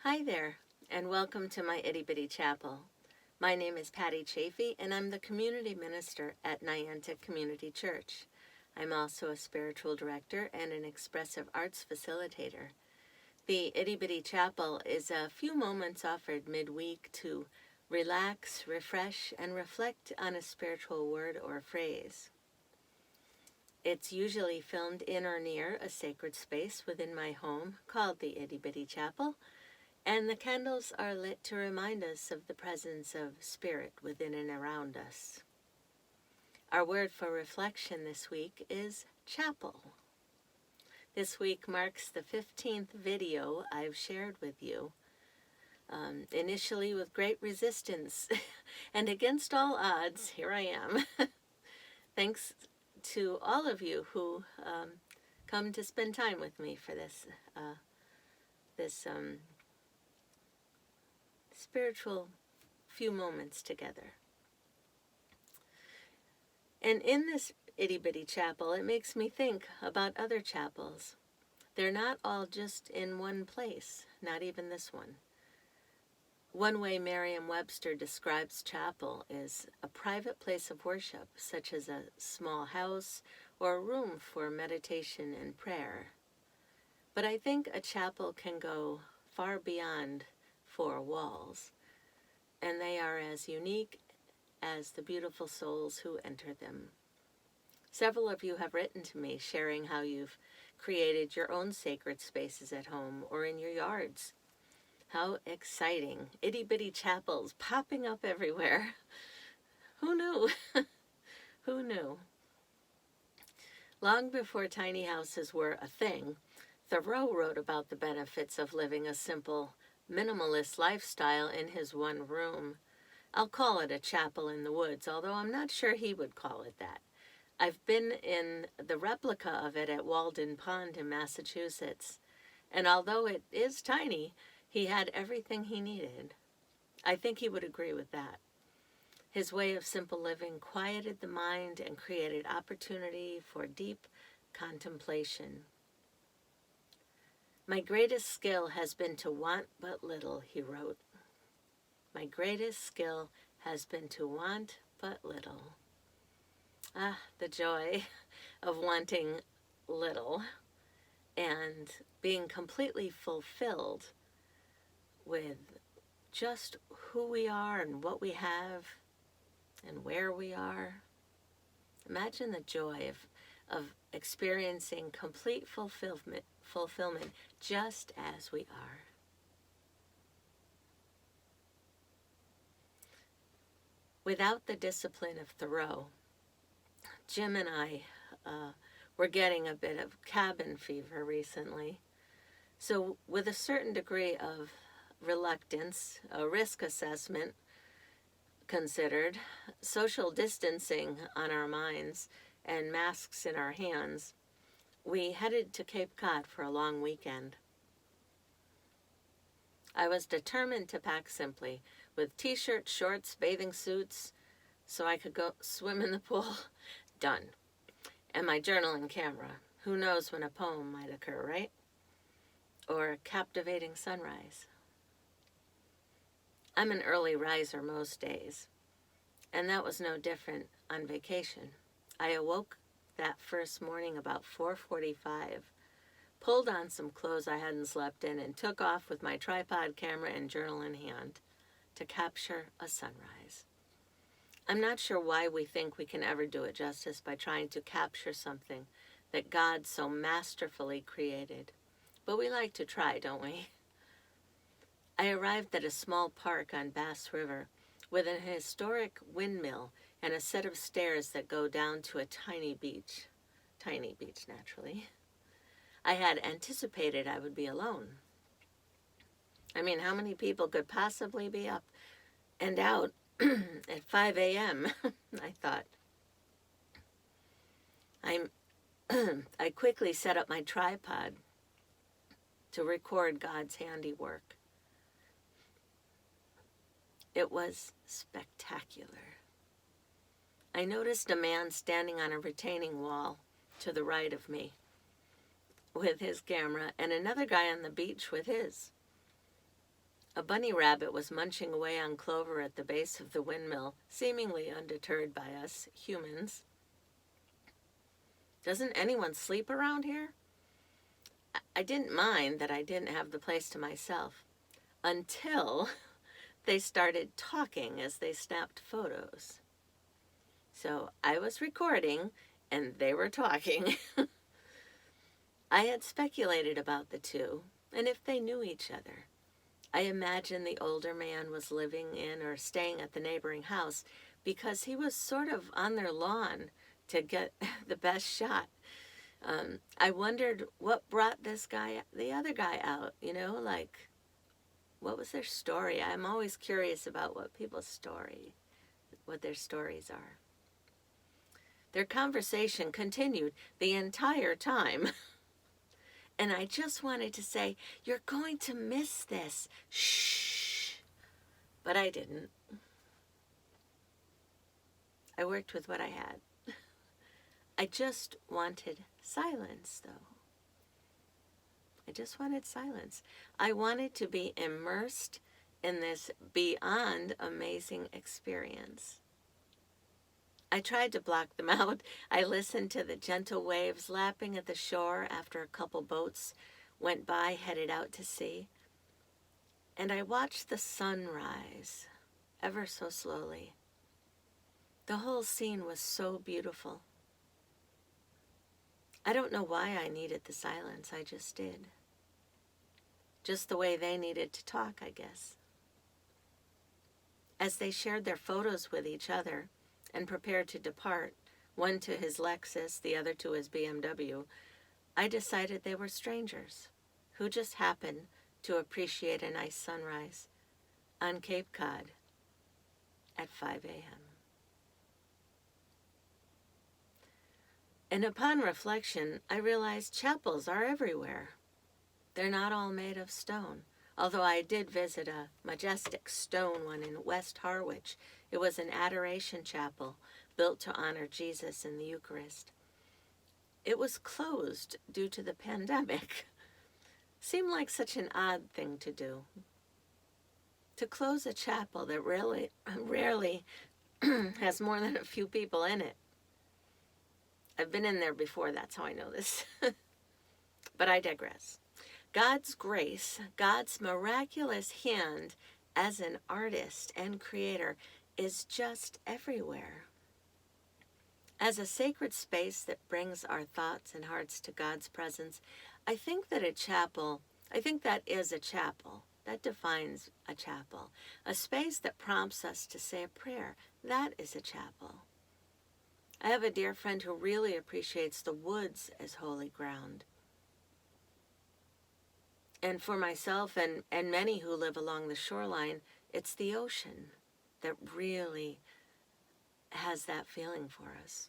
Hi there, and welcome to my Itty Bitty Chapel. My name is Patty Chaffee, and I'm the community minister at Niantic Community Church. I'm also a spiritual director and an expressive arts facilitator. The Itty Bitty Chapel is a few moments offered midweek to relax, refresh, and reflect on a spiritual word or phrase. It's usually filmed in or near a sacred space within my home called the Itty Bitty Chapel, and the candles are lit to remind us of the presence of Spirit within and around us. Our word for reflection this week is chapel. This week marks the 15th video I've shared with you, initially with great resistance, and against all odds, here I am. Thanks to all of you who come to spend time with me for this spiritual few moments together. And in this Itty Bitty Chapel, it makes me think about other chapels. They're not all just in one place, not even this one. One way Merriam-Webster describes chapel is a private place of worship, such as a small house or a room for meditation and prayer. But I think a chapel can go far beyond four walls, and they are as unique as the beautiful souls who enter them. Several of you have written to me sharing how you've created your own sacred spaces at home or in your yards. How exciting. Itty bitty chapels popping up everywhere. Who knew? Who knew? Long before tiny houses were a thing, Thoreau wrote about the benefits of living a simple, minimalist lifestyle in his one room. I'll call it a chapel in the woods, although I'm not sure he would call it that. I've been in the replica of it at Walden Pond in Massachusetts, and although it is tiny, he had everything he needed. I think he would agree with that. His way of simple living quieted the mind and created opportunity for deep contemplation. My greatest skill has been to want but little, he wrote. My greatest skill has been to want but little. Ah, the joy of wanting little and being completely fulfilled with just who we are and what we have and where we are. Imagine the joy of experiencing complete fulfillment just as we are. Without the discipline of Thoreau, Jim and I were getting a bit of cabin fever recently. So with a certain degree of reluctance, a risk assessment considered, social distancing on our minds, and masks in our hands, we headed to Cape Cod for a long weekend. I was determined to pack simply, with t-shirts, shorts, bathing suits, so I could go swim in the pool. Done. And my journal and camera. Who knows when a poem might occur, right? Or a captivating sunrise. I'm an early riser most days, and that was no different on vacation. I awoke that first morning about 4:45, pulled on some clothes I hadn't slept in, and took off with my tripod camera and journal in hand to capture a sunrise. I'm not sure why we think we can ever do it justice by trying to capture something that God so masterfully created. But we like to try, don't we? I arrived at a small park on Bass River with an historic windmill and a set of stairs that go down to a tiny beach. Tiny beach, naturally. I had anticipated I would be alone. I mean, how many people could possibly be up and out at 5 a.m., I thought. I quickly set up my tripod to record God's handiwork. It was spectacular. I noticed a man standing on a retaining wall to the right of me with his camera, and another guy on the beach with his. A bunny rabbit was munching away on clover at the base of the windmill, seemingly undeterred by us humans. Doesn't anyone sleep around here? I didn't mind that I didn't have the place to myself until they started talking as they snapped photos. So I was recording and they were talking. I had speculated about the two and if they knew each other. I imagined the older man was living in or staying at the neighboring house because he was sort of on their lawn to get the best shot. I wondered what brought the other guy out, like, what was their story? I'm always curious about what their stories are. Their conversation continued the entire time. And I just wanted to say, you're going to miss this. Shh. But I didn't. I worked with what I had. I just wanted silence, though. I just wanted silence. I wanted to be immersed in this beyond amazing experience. I tried to block them out. I listened to the gentle waves lapping at the shore after a couple boats went by, headed out to sea. And I watched the sun rise, ever so slowly. The whole scene was so beautiful. I don't know why I needed the silence, I just did. Just the way they needed to talk, I guess. As they shared their photos with each other and prepared to depart, one to his Lexus, the other to his BMW, I decided they were strangers who just happened to appreciate a nice sunrise on Cape Cod at 5 a.m. And upon reflection, I realized chapels are everywhere. They're not all made of stone, although I did visit a majestic stone one in West Harwich. It was an adoration chapel built to honor Jesus in the Eucharist. It was closed due to the pandemic. Seemed like such an odd thing to do. To close a chapel that rarely has more than a few people in it. I've been in there before, that's how I know this. But I digress. God's grace, God's miraculous hand as an artist and creator is just everywhere. As a sacred space that brings our thoughts and hearts to God's presence, I think that is a chapel. That defines a chapel. A space that prompts us to say a prayer. That is a chapel. I have a dear friend who really appreciates the woods as holy ground. And for myself and many who live along the shoreline, it's the ocean that really has that feeling for us.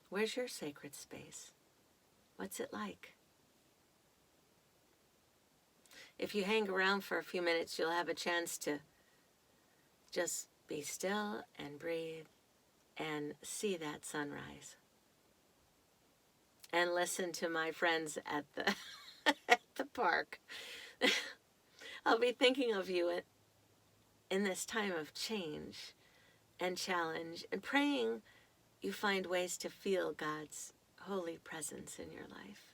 Where's your sacred space? What's it like? If you hang around for a few minutes, you'll have a chance to just be still and breathe and see that sunrise. And listen to my friends at the at the park. I'll be thinking of you in this time of change and challenge and praying you find ways to feel God's holy presence in your life.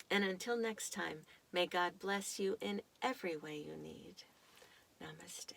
And until next time, may God bless you in every way you need. Namaste.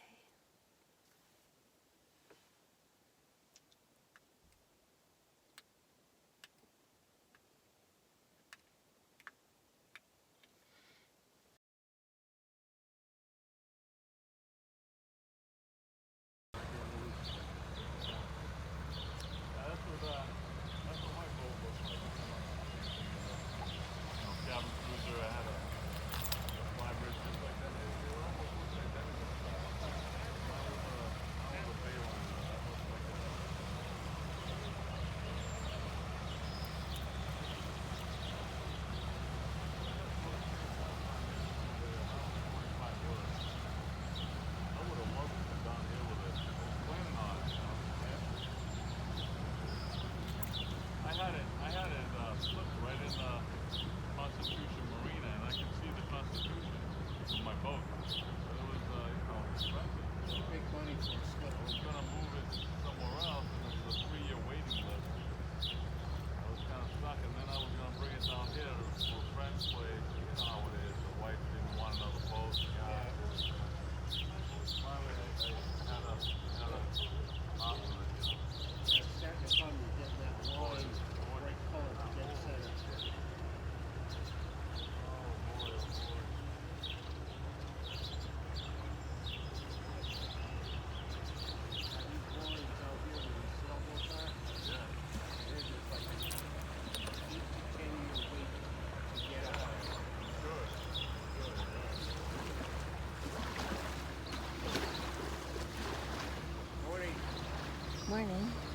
Morning.